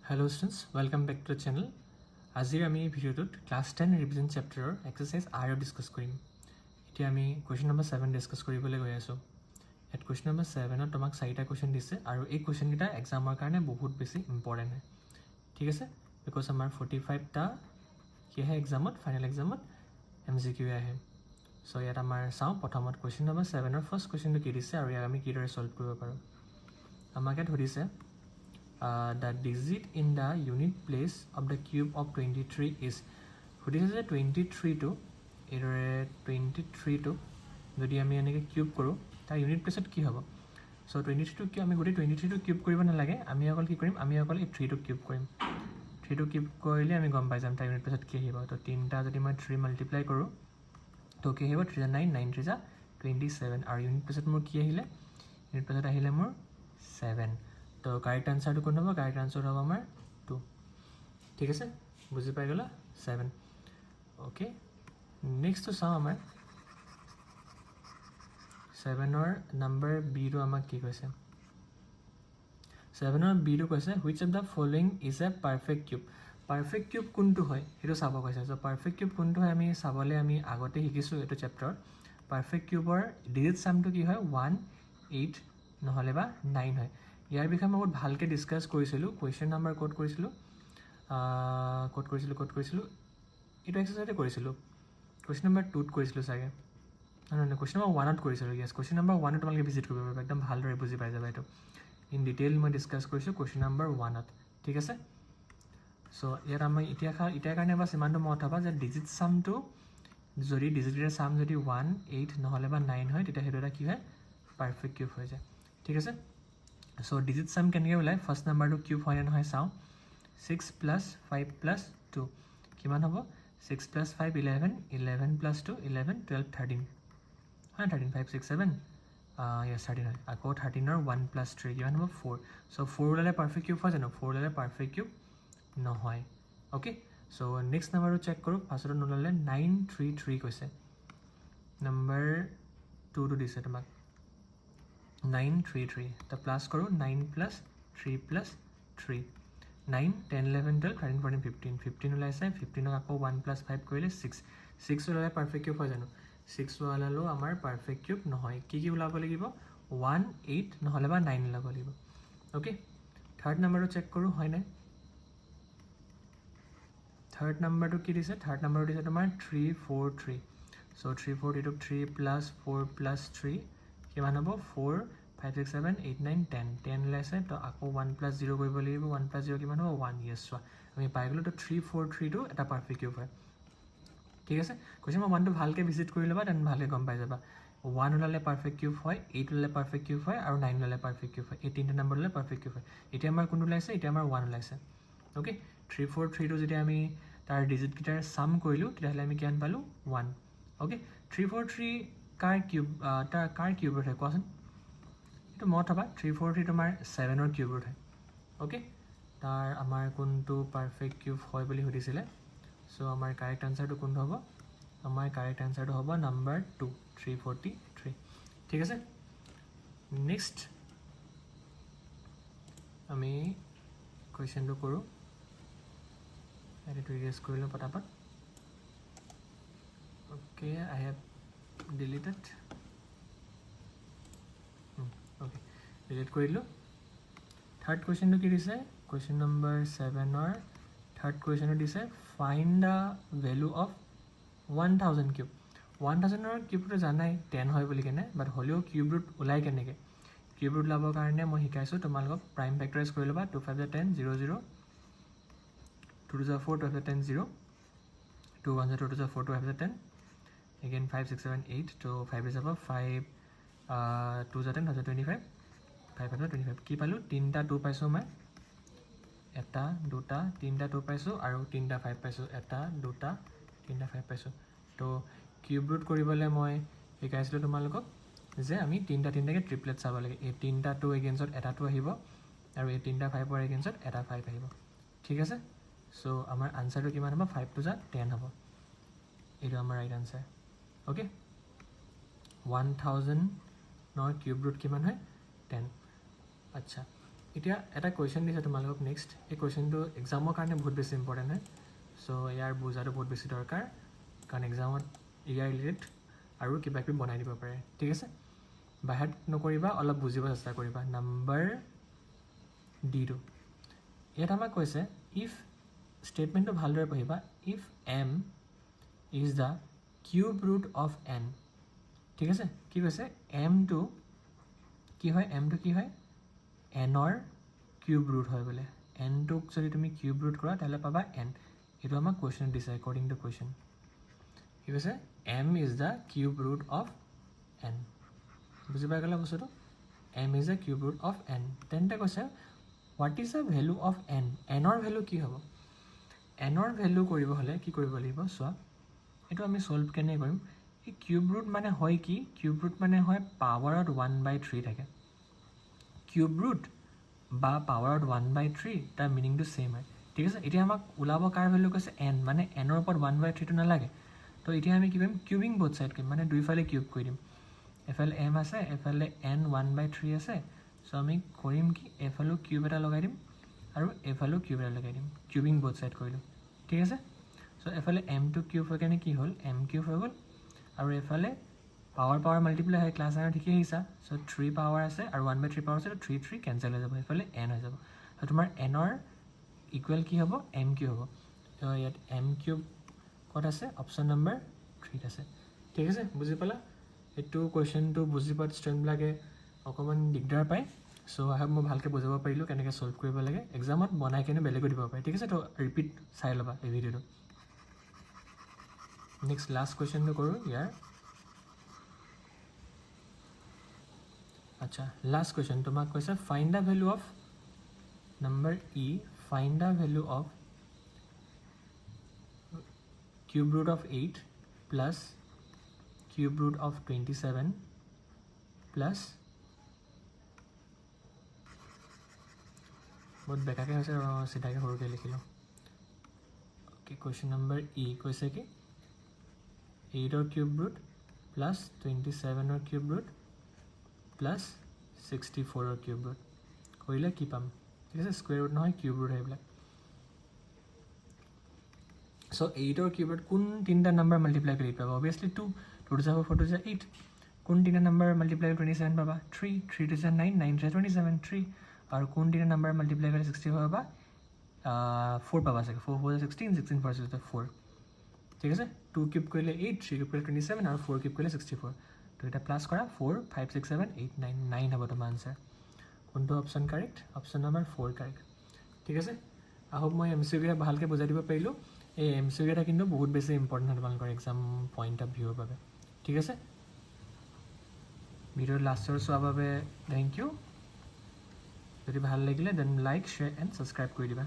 Hello students, welcome back to the channel. আজি আমি ভিডিওটোত ক্লাছ 10 ৰিভিজন চেপ্টাৰৰ এক্সাৰসাইজ আৰ ডিছকাছ কৰিম। এতিয়া আমি কুৱেশ্যন নম্বৰ 7 ডিছকাছ কৰিবলৈ গৈ আছোঁ। ইয়াত কুৱেশ্যন নম্বৰ 7ত তোমাক 4টা কুৱেশ্যন দিছে আৰু এই কুৱেশ্যনকেইটা এক্সামৰ কাৰণে বহুত বেছি ইম্পৰ্টেণ্ট হয়, ঠিক আছে? বিকজ আমাৰ 45টা কি আহে এক্সামত, ফাইনেল এক্সামত MCQ আহে। চ' ইয়াত আমাৰ চাওঁ প্ৰথমত কুৱেশ্যন নম্বৰ 7ৰ ফাৰ্ষ্ট কুৱেশ্যনটো কি দিছে আৰু ইয়াক আমি কিদৰে ছল্ভ কৰিব পাৰোঁ। আমাক ইয়াত সুধিছে the digit in the unit place of the cube of 23 is সুধিছে যে 23টো এইদৰে 23টো যদি আমি এনেকৈ কিউব কৰোঁ তাৰ ইউনিট প্লেচত কি হ'ব। চ' 23টো কিয় আমি গোটেই 23টো কিউব কৰিব নালাগে, আমি অকল কি কৰিম, আমি অকল এই 3টো কিউব কৰিম। 3টো কিউব কৰিলে আমি গম পাই যাম তাৰ ইউনিট প্লেচত কি আহিব। তো 3টা যদি মই 3 মাল্টিপ্লাই কৰোঁ তো কি আহিব, 3 9 9 3 27 আৰু ইউনিট প্লেচত মোৰ কি আহিলে, ইউনিট প্লেচত আহিলে মোৰ 7। তো কাৰেক্ট আনচাৰটো কোন হ'ব, কাৰেক্ট আনচাৰ হ'ব আমাৰ 2, ঠিক আছে? বুজি পাই গ'লা 7। অ'কে, নেক্সটটো চাওঁ আমাৰ 7ৰ নাম্বাৰ বিটো আমাক কি কৈছে। 7ৰ বিটো কৈছে which of the following is a perfect cube. Perfect cube কোনটো হয় সেইটো চাব কৈছে। চ' পাৰফেক্ট কিউব কোনটো হয় আমি চাবলৈ আমি আগতে শিকিছোঁ এইটো চেপ্টাৰত। পাৰফেক্ট কিউবৰ ডিজিট চামটো কি হয় 1 8 নহ'লে বা 9 হয়। ইয়াৰ বিষয়ে মই বহুত ভালকৈ ডিছকাছ কৰিছিলোঁ। কুৱেশ্যন নাম্বাৰ ক'ত কৰিছিলোঁ এইটো এক্সাৰচাইজতে কৰিছিলোঁ। কুৱেশ্যন নাম্বাৰ 2ত কৰিছিলোঁ চাগে, নহয় কুৱেশ্যন নাম্বাৰ 1ত কৰিছিলোঁ। য়েছ, কুৱেশ্যন নাম্বাৰ 1ত তোমালোকে ভিজিট কৰিব পাৰিবা, একদম ভালদৰে বুজি পাই যাবা এইটো। ইন ডিটেইল মই ডিছকাছ কৰিছোঁ কুৱেশ্যন নাম্বাৰ 1ত, ঠিক আছে? চ' ইয়াত আমি এতিয়াৰ কাৰণে বাছ ইমানটো মনত থ'বা যে ডিজিট চামটো যদি ডিজিটেৰ চাম যদি 1 8 নহ'লে বা 9 হয় তেতিয়া সেইটো এটা কি হয়, পাৰফেক্ট কিউব হৈ যায়, ঠিক আছে? চ' ডিজিট চাম কেনেকৈ ওলায়, ফাৰ্ষ্ট নাম্বাৰটো কিউব হয় নে নহয় চাওঁ। 6 + 5 + 2 কিমান হ'ব, 6 + 5 11 11 + 2 11 12 13 হয়, 13 5 6 7 য়েছ 13 হয়। আকৌ 13ৰ 1 + 3 কিমান হ'ব 4। চ' 4 ওলালে পাৰফেক্ট কিউব হয় জানো, 4 ওলালে পাৰফেক্ট কিউব নহয়। অ'কে, চ' নেক্সট নাম্বাৰটো চেক কৰোঁ। ফাৰ্ষ্টটো নোলালে 9 3 3 কৈছে। নাম্বাৰ 2টো দিছে তোমাক 9 3 3, তো প্লাছ কৰোঁ 9 + 3 + 3 9 10 11 12 13 14 15 15 ওলাইছে। 15ক আকৌ 1 + 5 কৰিলে 6 6 ওলালে পাৰফেক্ট কিউব হয় জানো, 6 ওলালেও আমাৰ পাৰফেক্ট কিউব নহয়। কি ওলাব লাগিব, 1 8 নহ'লে বা 9 ওলাব লাগিব। অ'কে, থাৰ্ড নাম্বাৰটো চেক কৰোঁ হয়নে। থাৰ্ড নাম্বাৰটো কি দিছে, থাৰ্ড নাম্বাৰটো দিছে তোমাৰ 3 4 3। চ' 3 4 3টোক 3 + 4 + 3 কিমান হ'ব 4 5 6 7 8 9 10 10 ওলাইছে। তো আকৌ 1 + 0 কৰিব লাগিব, 1 + 0 কিমান হ'ব 1। য়েছ, চোৱা আমি পাই গ'লোঁ। তো 3 4 3টো এটা পাৰফেক্ট কিউব হয়, ঠিক আছে? কুৱেশ্যন নম্বৰ 1টো ভালকৈ ভিজিট কৰি ল'বা, তেন ভালকৈ গম পাই যাবা। 1 ওলালে পাৰফেক্ট কিউব হয়, 8 ওলালে পাৰফেক্ট কিউব হয় আৰু 9 ওলালে পাৰফেক্ট কিউব হয়। এই 3টা নাম্বাৰ ওলালে পাৰফেক্ট কিউব হয়। এতিয়া আমাৰ কোন ওলাইছে, এতিয়া আমাৰ 1 ওলাইছে। অ'কে, 3 4 3টো যদি আমি তাৰ ডিজিটকেইটাৰ চাম কৰিলোঁ তেতিয়াহ'লে আমি কিমান পালোঁ 1। অ'কে, 3 4 3 কাৰ কিউব ৰুট হয় কোৱাচোন। এইটো মনত থ'বা, 3 4 3 তোমাৰ 7ৰ কিউব ৰুট হয়। অ'কে, তাৰ আমাৰ কোনটো পাৰফেক্ট কিউব হয় বুলি সুধিছিলে। চ' আমাৰ কাৰেক্ট আনচাৰটো কোনটো হ'ব, আমাৰ কাৰেক্ট আনচাৰটো হ'ব নাম্বাৰ 2 343, ঠিক আছে? নেক্সট আমি কুৱেশ্যনটো কৰোঁ। এইটো ইৰেজ কৰি লওঁ পটাপট। Okay, I have deleted. Okay, delete কৰি দিলোঁ। থাৰ্ড কুৱেশ্যনটো কি দিছে, কুৱেশ্যন নম্বৰ 7ৰ থাৰ্ড কুৱেশ্যনটো দিছে find the value of 1000 cube. 1000ৰ কিউবটো জানাই 10 হয় বুলি কেনে, বাট হ'লেও কিউব ৰুট ওলাই কেনেকৈ। কিউব ৰুট ওলাবৰ কাৰণে মই শিকাইছোঁ তোমালোকক। প্ৰাইম ফেক্টৰাইজ কৰি ল'বা, 2 5 10 0 0 2 2 4 2 10 0 2 1 2 2 4 2 10 again 5 6 7 8 তো 5 যাব 5 2 10 25 5 25 কি পালোঁ, 3টা 2 পাইছোঁ মই, এটা 2টা 3টা 2 পাইছোঁ আৰু 3টা 5 পাইছোঁ, এটা 2টা 3টা 5 পাইছোঁ। তো কিউব ৰুট কৰিবলৈ মই শিকাইছিলোঁ তোমালোকক যে আমি 3টা 3টাকৈ ট্ৰিপলেট চাব লাগে। এই 3টা 2 এগেইনষ্টত এটা 2 আহিব আৰু এই 3টা 5ৰ এগেইনষ্টত এটা 5 আহিব, ঠিক আছে? চ' আমাৰ আনচাৰটো কিমান হ'ব, 5 2 10 হ'ব। এইটো আমাৰ ৰাইট আনচাৰ। অ'কে, 1000ৰ কিউব ৰুট কিমান হয় 10। আচ্ছা, এতিয়া এটা কুৱেশ্যন দিছে তোমালোকক নেক্সট এই কুৱেশ্যনটো এক্সামৰ কাৰণে বহুত বেছি ইম্পৰ্টেণ্ট হয় চ' ইয়াৰ বুজাটো বহুত বেছি দৰকাৰ কাৰণ এক্সামত ইয়াৰ ৰিলেটেড আৰু কিবা কিবি বনাই দিব পাৰে ঠিক আছে বাহিৰত নকৰিবা অলপ বুজিব চেষ্টা কৰিবা নাম্বাৰ ডিটো ইয়াত আমাক কৈছে ইফ ষ্টেটমেণ্টটো ভালদৰে পঢ়িবা if M is the cube root of N ঠিক আছে কি কৈছে এমটো কি হয় এনৰ কিউব ৰুট হয় বোলে এনটোক যদি তুমি কিউব ৰুট কৰা তেতিয়াহ'লে পাবা এন এইটো আমাক কুৱেশ্যন দিছে একৰ্ডিং টু কুৱেশ্যন কি কৈছে M is the cube root of N বুজি পাই গ'লা বস্তুটো M is the cube root of N তেন্তে কৈছে what is the value of N এনৰ ভেলু কি হ'ব এনৰ ভেলু কৰিব হ'লে কি কৰিব লাগিব চোৱা এইটো আমি ছল্ভ কেনেকৈ কৰিম এই কিউব ৰুট মানে হয় কি কিউব ৰুট মানে হয় পাৱাৰত 1/3 থাকে কিউব ৰুট বা পাৱাৰত 1/3 তাৰ মিনিংটো ছেইম হয় ঠিক আছে এতিয়া আমাক ওলাব কাৰ ভেলু কৈছে এন মানে এনৰ ওপৰত 1/3টো নালাগে তো এতিয়া আমি কি কৰিম কিউবিং বোথ ছাইড কৰিম মানে দুইফালে কিউব কৰি দিম এফালে এম আছে এফালে এন 1/3 আছে চ' আমি কৰিম কি এফালেও কিউব এটা লগাই দিম আৰু এফালেও কিউব এটা লগাই দিম কিউবিং বোথ ছাইড কৰিলোঁ ঠিক আছে চ' এফালে এমটো কিউব হৈ কেনে কি হ'ল এম কিউব হৈ গ'ল আৰু এফালে পাৱাৰ মাল্টিপ্লাই হয় ক্লাছ আৰু ঠিকেই আহিছা চ' 3 পাৱাৰ আছে আৰু 1/3 পাৱাৰ আছে 3 কেঞ্চেল হৈ যাব এইফালে এন হৈ যাব চ' তোমাৰ এনৰ ইকুৱেল কি হ'ব এম কিউব হ'ব ত' ইয়াত এম কিউব ক'ত আছে অপশ্যন নম্বৰ 3 আছে ঠিক আছে বুজি পালা এইটো কুৱেশ্যনটো বুজি পোৱাত ষ্টুডেণ্টবিলাকে অকণমান দিগদাৰ পায় চ' আহক মই ভালকৈ বুজাব পাৰিলোঁ কেনেকৈ ছল্ভ কৰিব লাগে এক্সামত বনাই কিনে বেলেগো দিব পাৰে ঠিক আছে তো ৰিপিট চাই ল'বা এই ভিডিঅ'টো নেক্সট লাষ্ট কুৱেশ্যনটো কৰোঁ ইয়াৰ আচ্ছা লাষ্ট কুৱেশ্যন তোমাক কৈছে find the value of number E find the value of cube root of 8 plus cube root of 27 plus বহুত বেকাকৈ হৈছে চিধাকৈ সৰুকৈ লিখিলোঁ অ'কে কুৱেশ্যন নম্বৰ ই কৈছে কি 8ৰ কিউব ৰুট প্লাছ 27ৰ কিউব ৰুট প্লাছ 64ৰ কিউব ৰুট কৰিলে কি পাম ঠিক আছে স্কুৱেৰ ৰুট নহয় কিউব ৰুট সেইবিলাক চ' 8ৰ কিউব ৰুট কোন তিনিটা নাম্বাৰ মাল্টিপ্লাই কৰি পাবা অভিয়াছলি 2 2 যাব 4 2 8 কোন তিনিটা নাম্বাৰ মাল্টিপ্লাই কৰি 27 পাবা 3 3 2 9 9 27 3 আৰু কোন তিনিটা নাম্বাৰ মাল্টিপ্লাই কৰি 64 পাবা 4 পাবা চাগে 4 4 16 16 4 4 ঠিক আছে 2 কিউব কৰিলে 8 3 কিউব কৰিলে 27 আৰু 4 কিউব কৰিলে 64 তো এটা প্লাছ কৰা 4 5 6 7 8 9 9 হ'ব তোমাৰ আনচাৰ কোনটো option correct option number 4 correct ঠিক আছে আহক মই এম চি কিউ কেইটা ভালকৈ বুজাই দিব পাৰিলোঁ এই এম চি কিউ কেইটা কিন্তু বহুত বেছি ইম্পৰ্টেণ্ট হয় তোমালোকৰ এক্সাম পইণ্ট অফ ভিউৰ বাবে ঠিক আছে ভিডিঅ'ৰ লাষ্টৰ চোৱাৰ বাবে থেংক ইউ যদি ভাল লাগিলে then like share and subscribe কৰি দিবা